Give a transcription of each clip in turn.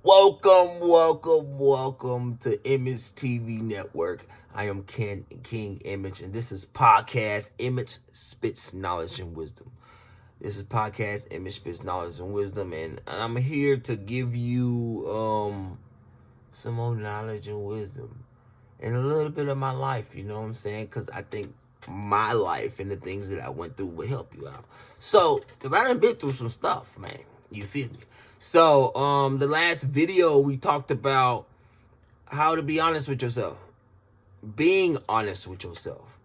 Welcome to Image TV Network. I am King Image, and this is podcast Image Spits Knowledge and Wisdom. This is podcast Image Spits Knowledge and Wisdom, and I'm here to give you some more knowledge and wisdom and a little bit of my life. You know what I'm saying? Because I think my life and the things that I went through will help you out. So, because I done been through some stuff, man. You feel me? So, the last video we talked about how to be honest with yourself, being honest with yourself,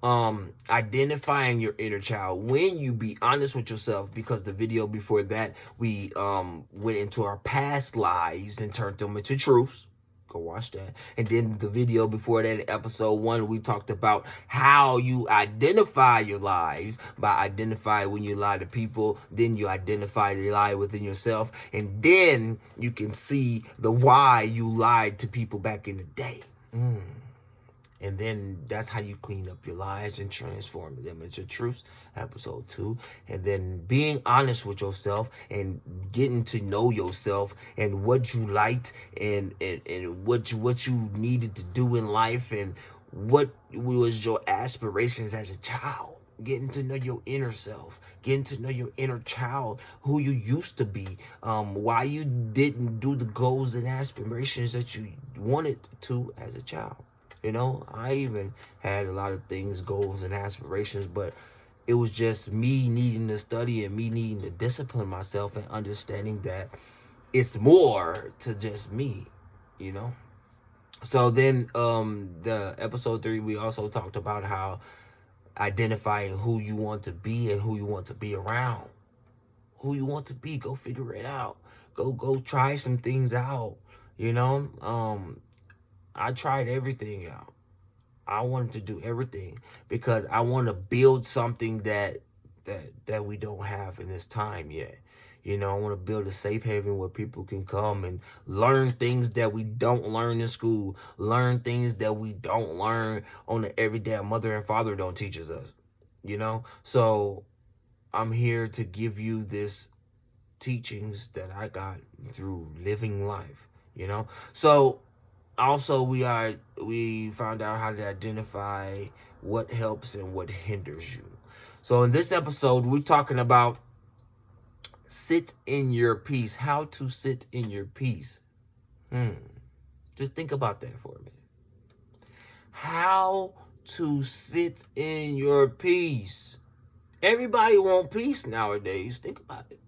identifying your inner child when you be honest with yourself. Because the video before that, we went into our past lies and turned them into truths. Go watch that. And then the video before that, episode 1, we talked about how you identify your lies by identifying when you lie to people. Then you identify the lie within yourself, and then you can see the why you lied to people back in the day. And then that's how you clean up your lies and transform them into truths, episode 2. And then being honest with yourself and getting to know yourself and what you liked and what you needed to do in life and what was your aspirations as a child. Getting to know your inner self, getting to know your inner child, who you used to be, why you didn't do the goals and aspirations that you wanted to as a child. You know, I even had a lot of things, goals and aspirations, but it was just me needing to study and me needing to discipline myself and understanding that it's more to just me, you know. So then the episode 3, we also talked about how identifying who you want to be and who you want to be around. Who you want to be, go figure it out. Go try some things out, you know. I tried everything out. I wanted to do everything because I want to build something that we don't have in this time yet. You know, I want to build a safe haven where people can come and learn things that we don't learn in school, learn things that we don't learn on the everyday mother and father don't teach us. You know, so I'm here to give you this teachings that I got through living life. You know, so. Also, we found out how to identify what helps and what hinders you. So in this episode, we're talking about sit in your peace. How to sit in your peace. Just think about that for a minute. How to sit in your peace. Everybody want peace nowadays. Think about it.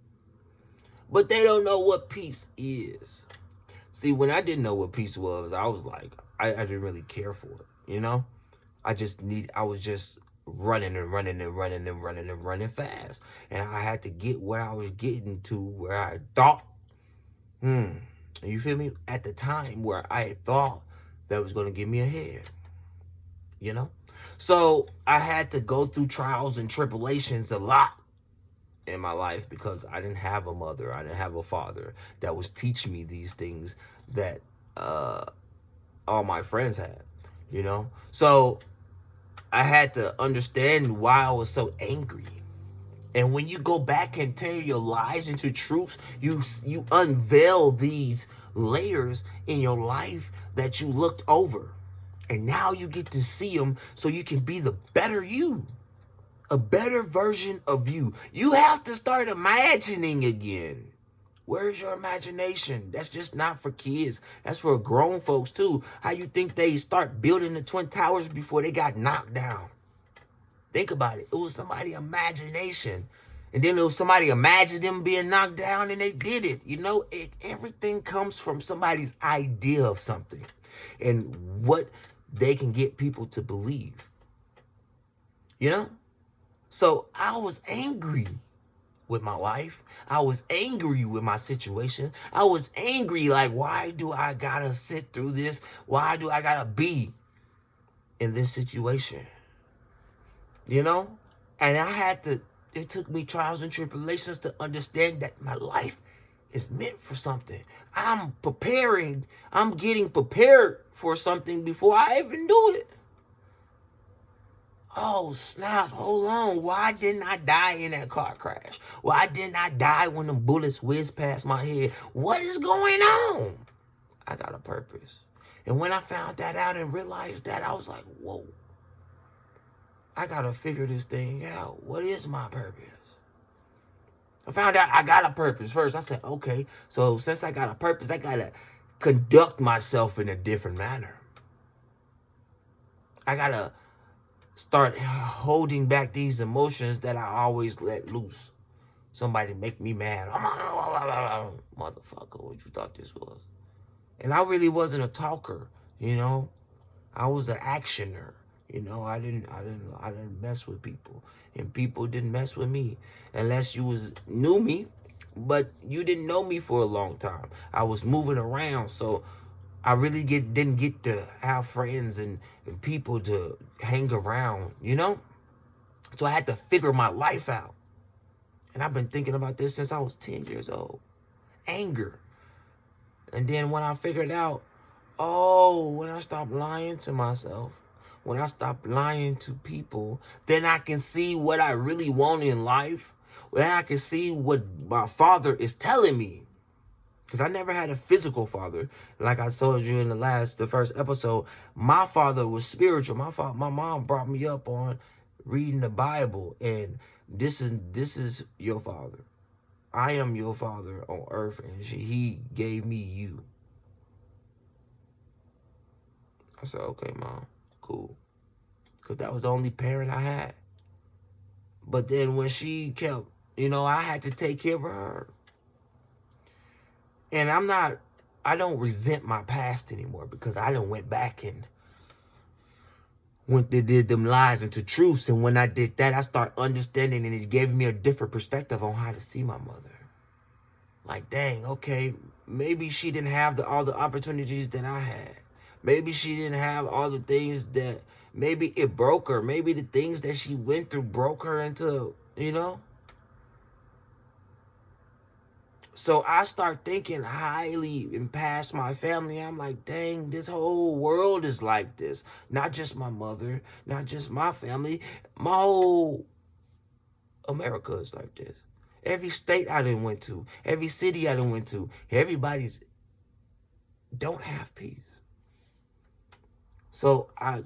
But they don't know what peace is. See, when I didn't know what peace was, I was like, I didn't really care for it, you know? I was just running fast. And I had to get where I was getting to, where I thought, you feel me? At the time where I thought that was going to give me ahead, you know? So I had to go through trials and tribulations a lot in my life because I didn't have a mother, I didn't have a father that was teaching me these things that all my friends had, you know. So I had to understand why I was so angry. And when you go back and turn your lies into truths, you unveil these layers in your life that you looked over, and now you get to see them so you can be the better you. A better version of you. You have to start imagining again. Where's your imagination? That's just not for kids. That's for grown folks too. How you think they start building the Twin Towers before they got knocked down? Think about it. It was somebody's imagination. And then it was somebody imagined them being knocked down and they did it. You know, everything comes from somebody's idea of something and what they can get people to believe. You know? So I was angry with my life. I was angry with my situation. I was angry, like, why do I gotta sit through this? Why do I gotta be in this situation? You know? And it took me trials and tribulations to understand that my life is meant for something. I'm getting prepared for something before I even do it. oh, snap, hold on. Why didn't I die in that car crash? Why didn't I die when the bullets whizzed past my head? What is going on? I got a purpose. And when I found that out and realized that, I was like, whoa. I got to figure this thing out. What is my purpose? I found out I got a purpose first. I said, okay, so since I got a purpose, I got to conduct myself in a different manner. I got to start holding back these emotions that I always let loose. Somebody make me mad. Motherfucker, what you thought this was? And I really wasn't a talker, you know. I was an actioner. You know, I didn't mess with people, and people didn't mess with me unless you knew me, but you didn't know me for a long time. I was moving around, so I really didn't get to have friends and people to hang around, you know? So I had to figure my life out. And I've been thinking about this since I was 10 years old. Anger. And then when I figured out, oh, when I stopped lying to myself, when I stopped lying to people, then I can see what I really want in life. When I can see what my father is telling me. Because I never had a physical father. Like I told you in the first episode, my father was spiritual. My mom brought me up on reading the Bible. And this is your father. I am your father on earth. And he gave me you. I said, okay, Mom, cool. Because that was the only parent I had. But then when she kept, you know, I had to take care of her. And I don't resent my past anymore because I done went back and did them lies into truths. And when I did that, I started understanding, and it gave me a different perspective on how to see my mother. Like, dang, okay, maybe she didn't have all the opportunities that I had. Maybe she didn't have all the things that, maybe it broke her. Maybe the things that she went through broke her into, you know. So I start thinking highly and past my family. I'm like, dang, this whole world is like this. Not just my mother, not just my family. My whole America is like this. Every state I done went to, every city I done went to, everybody's don't have peace. So I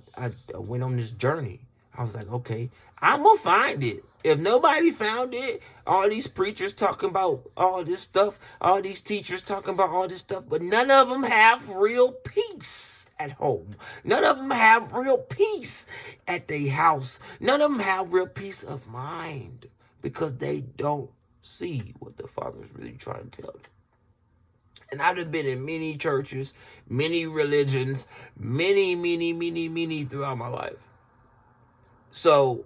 went on this journey. I was like, okay, I'm going to find it. If nobody found it, all these preachers talking about all this stuff, all these teachers talking about all this stuff, but none of them have real peace at home. None of them have real peace at their house. None of them have real peace of mind because they don't see what the Father's really trying to tell them. And I've been in many churches, many religions, many throughout my life. So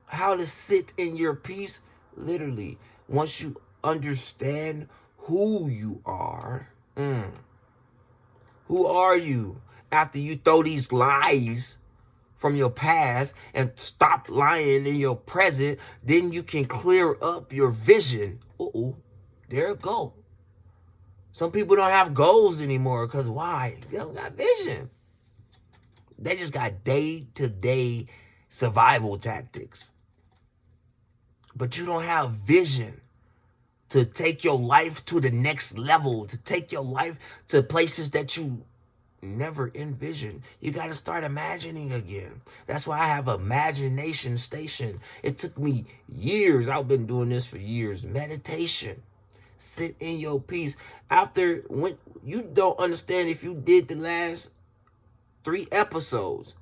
how to sit in your peace, literally, once you understand who you are. Who are you? After you throw these lies from your past and stop lying in your present, then you can clear up your vision. There it go. Some people don't have goals anymore because why? They don't got vision. They just got day-to-day survival tactics. But you don't have vision to take your life to the next level, to take your life to places that you never envisioned. You got to start imagining again. That's why I have Imagination Station. It took me years. I've been doing this for years. Meditation. Sit in your peace. When you don't understand, if you did the last 3 episodes,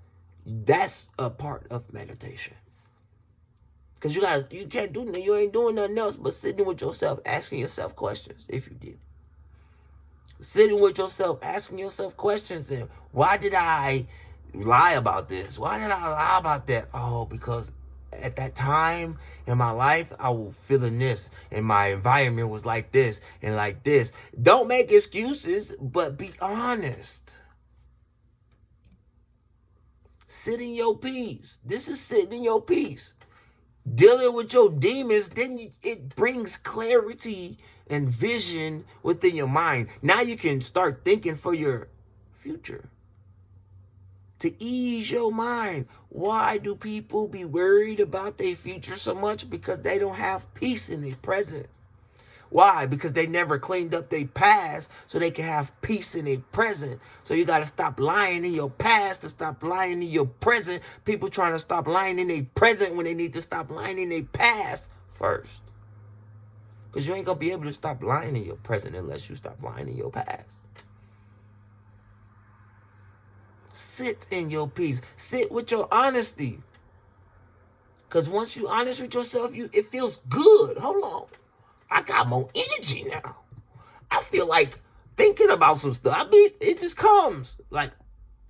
that's a part of meditation. Because you can't do nothing. You ain't doing nothing else but sitting with yourself, asking yourself questions, if you did. Sitting with yourself, asking yourself questions. And why did I lie about this? Why did I lie about that? Oh, because at that time in my life, I was feeling this. And my environment was like this and like this. Don't make excuses, but be honest. Sit in your peace. This is sitting in your peace. Dealing with your demons, then it brings clarity and vision within your mind. Now you can start thinking for your future. to ease your mind. Why do people be worried about their future so much? Because they don't have peace in their present. Why? Because they never cleaned up their past so they can have peace in their present. So you got to stop lying in your past to stop lying in your present. People trying to stop lying in their present when they need to stop lying in their past first. Because you ain't going to be able to stop lying in your present unless you stop lying in your past. Sit in your peace. Sit with your honesty. Because once you're honest with yourself, it feels good. Hold on. I got more energy now. I feel like thinking about some stuff. It just comes. Like,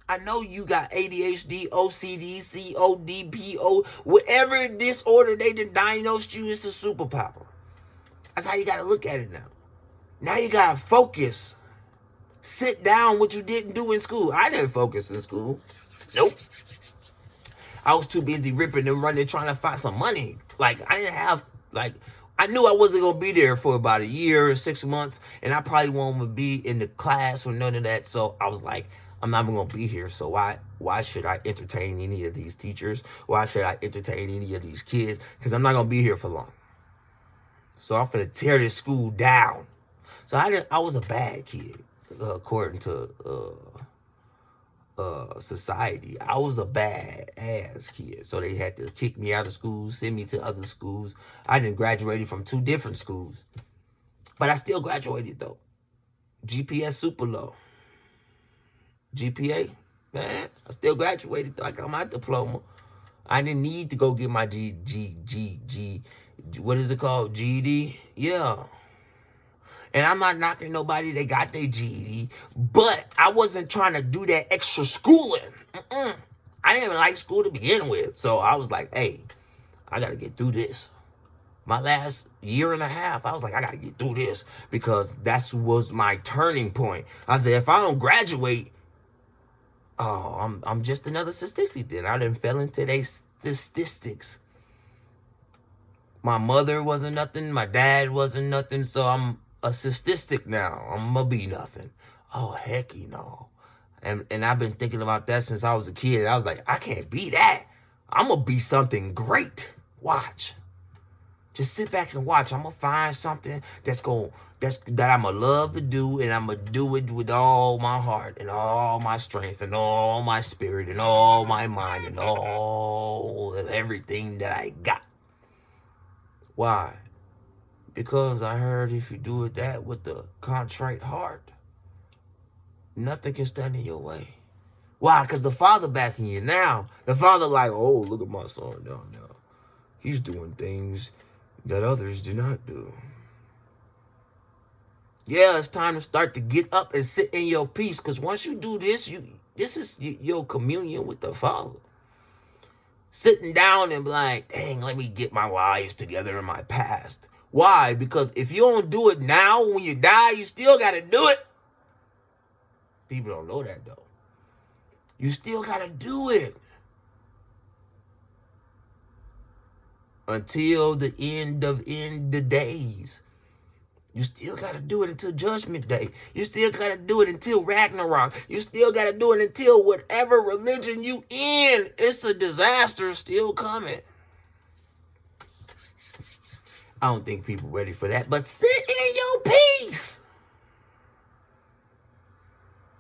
I know you got ADHD, OCD, COD, PO, whatever disorder they done diagnosed you, it's a superpower. That's how you got to look at it now. Now you got to focus. Sit down what you didn't do in school. I didn't focus in school. Nope. I was too busy ripping and running, trying to find some money. Like, I knew I wasn't going to be there for about a year or 6 months, and I probably won't be in the class or none of that. So I was like, I'm not even going to be here. So why should I entertain any of these teachers? Why should I entertain any of these kids? Because I'm not going to be here for long. So I'm going to tear this school down. So I was a bad kid, according to society. I was a bad ass kid. So they had to kick me out of school, send me to other schools. I done graduated from 2 different schools. But I still graduated though. GPS super low. GPA, man, I still graduated though. I got my diploma. I didn't need to go get my what is it called? GED? Yeah. And I'm not knocking nobody that got their GED, but I wasn't trying to do that extra schooling. I didn't even like school to begin with. So I was like, hey, I got to get through this. My last year and a half, I was like, I got to get through this because that was my turning point. I said, if I don't graduate, I'm just another statistic then. I done fell into they statistics. My mother wasn't nothing. My dad wasn't nothing. So I'm a statistic now. I'm gonna be nothing. Oh, heck, And I've been thinking about that since I was a kid. I was like, I can't be that. I'm gonna be something great. Watch. Just sit back and watch. I'm gonna find something that I'm gonna love to do, and I'm gonna do it with all my heart and all my strength and all my spirit and all my mind and all of everything that I got. Why? Because I heard if you do it that with the contrite heart, nothing can stand in your way. Why? Because the Father backing you now. The Father like, oh, look at my son down there. He's doing things that others do not do. Yeah, it's time to start to get up and sit in your peace. Because once you do this, this is your communion with the Father. Sitting down and be like, dang, let me get my lives together in my past. Why? Because if you don't do it now, when you die, you still got to do it. People don't know that, though. You still got to do it. Until the end of the days. You still got to do it until Judgment Day. You still got to do it until Ragnarok. You still got to do it until whatever religion you in. It's a disaster still coming. I don't think people ready for that. But sit in your peace.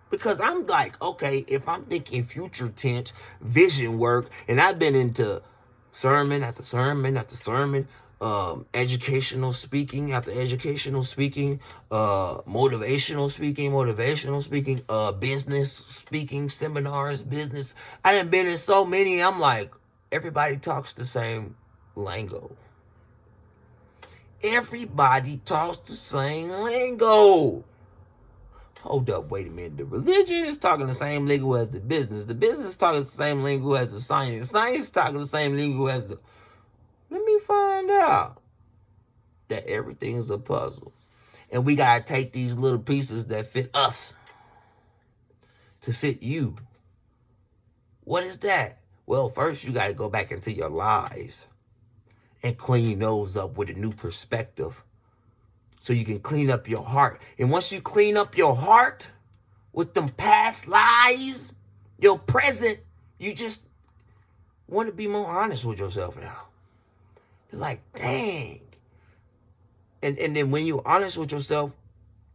Because I'm like, okay, if I'm thinking future tense, vision work, and I've been into sermon after sermon after sermon, educational speaking after educational speaking, motivational speaking, business speaking, seminars, business. I done been in so many, I'm like, everybody talks the same lingo. Everybody talks the same lingo. Hold up, wait a minute. The religion is talking the same lingo as the business. The business is talking the same lingo as the science. The science is talking the same lingo as the... Let me find out that everything is a puzzle. And we got to take these little pieces that fit us to fit you. What is that? Well, first you got to go back into your lies and clean those up with a new perspective. So you can clean up your heart. And once you clean up your heart with them past lies Your present, you just want to be more honest with yourself now. You're like, dang. And then when you're honest with yourself,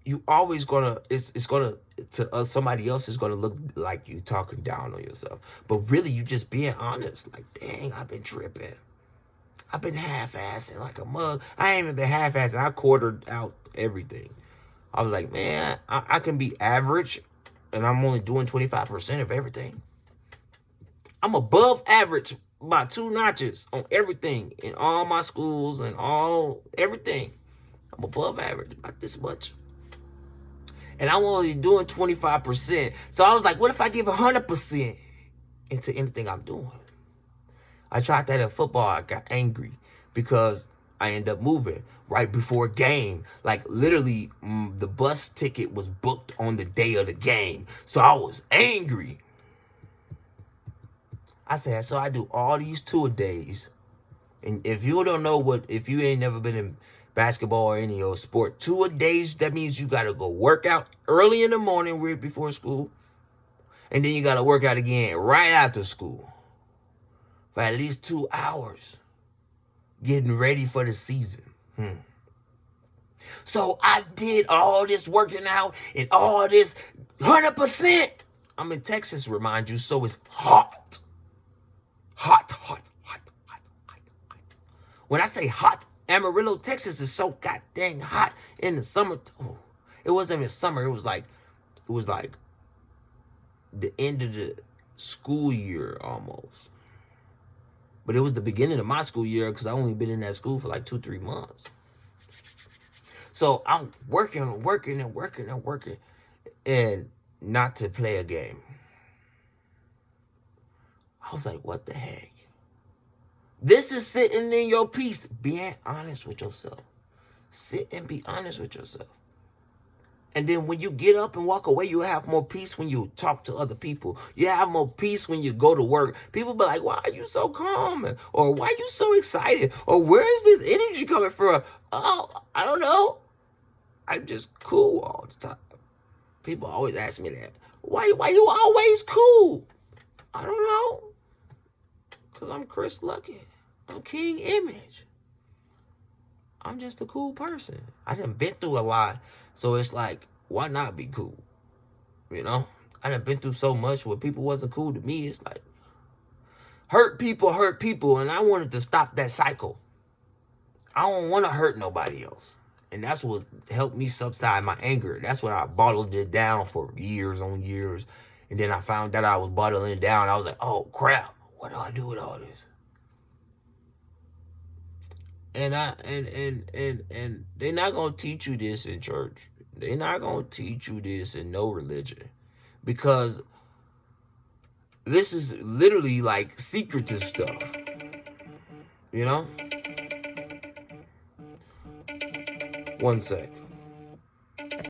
you always gonna, it's gonna, to somebody else is gonna look like you talking down on yourself. But really, you just being honest. Like, dang, I've been tripping. I've been half-assing like a mug. I ain't even been half-assing. I quartered out everything. I was like, man, I can be average, and I'm only doing 25% of everything. I'm above average by 2 notches on everything in all my schools and everything. I'm above average by this much. And I'm only doing 25%. So I was like, what if I give 100% into anything I'm doing? I tried that in football. I got angry because I ended up moving right before a game. Like, literally, the bus ticket was booked on the day of the game. So I was angry. I said, so I do all these tour days. And if you don't know if you ain't never been in basketball or any other sport, tour days, that means you got to go work out early in the morning right before school. And then you got to work out again right after school for at least 2 hours getting ready for the season. So I did all this working out and all this 100%. I'm in Texas, remind you, so it's hot. Hot. When I say hot, Amarillo, Texas is so goddamn hot in the summer. Oh, it wasn't even summer. It was like the end of the school year almost. But it was the beginning of my school year because I only been in that school for like 2-3 months. So I'm working, and not to play a game. I was like, what the heck? This is sitting in your peace. Being honest with yourself. Sit and be honest with yourself. And then when you get up and walk away, you have more peace when you talk to other people. You have more peace when you go to work. People be like, why are you so calm? Or why are you so excited? Or where is this energy coming from? Oh, I don't know. I'm just cool all the time. People always ask me that. Why you always cool? I don't know. Because I'm Chris Lucky. I'm King Image. I'm just a cool person. I done been through a lot. So it's like, why not be cool? You know? I done been through so much where people wasn't cool to me. It's like, hurt people. And I wanted to stop that cycle. I don't want to hurt nobody else. And that's what helped me subside my anger. That's when I bottled it down for years on years. And then I found out I was bottling it down. I was like, oh, crap. What do I do with all this? And they're not gonna teach you this in church. They're not gonna teach you this in no religion, because this is literally like secretive stuff. You know? One sec.